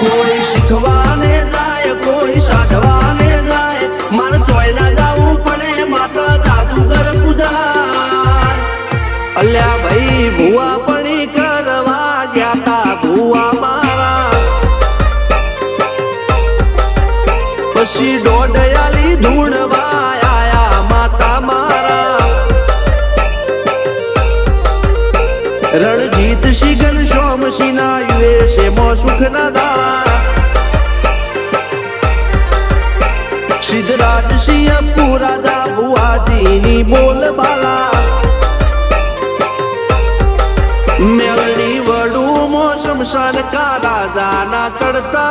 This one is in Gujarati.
કોઈ શીખવાને જાય કોઈ સાધવાને જાય મારે ચોય ના જવું પડે માતા જાદુગર પૂજા અલ્યા ભાઈ ભુવા પણી કરવા ગયા તા ભુવા મારા પછી દોડયાલી ધૂણવા આયા માતા મારા રણજીત સિંહ ઘનશ્યામ સિંહ ના યુએસએ માં સુખ ના દાળા સિદ્ધરાજ સિંહ પુરાજા ભુવાજીની બોલ બાલા મેલની વડું મો શમશાન કા રાજા ના ચડતા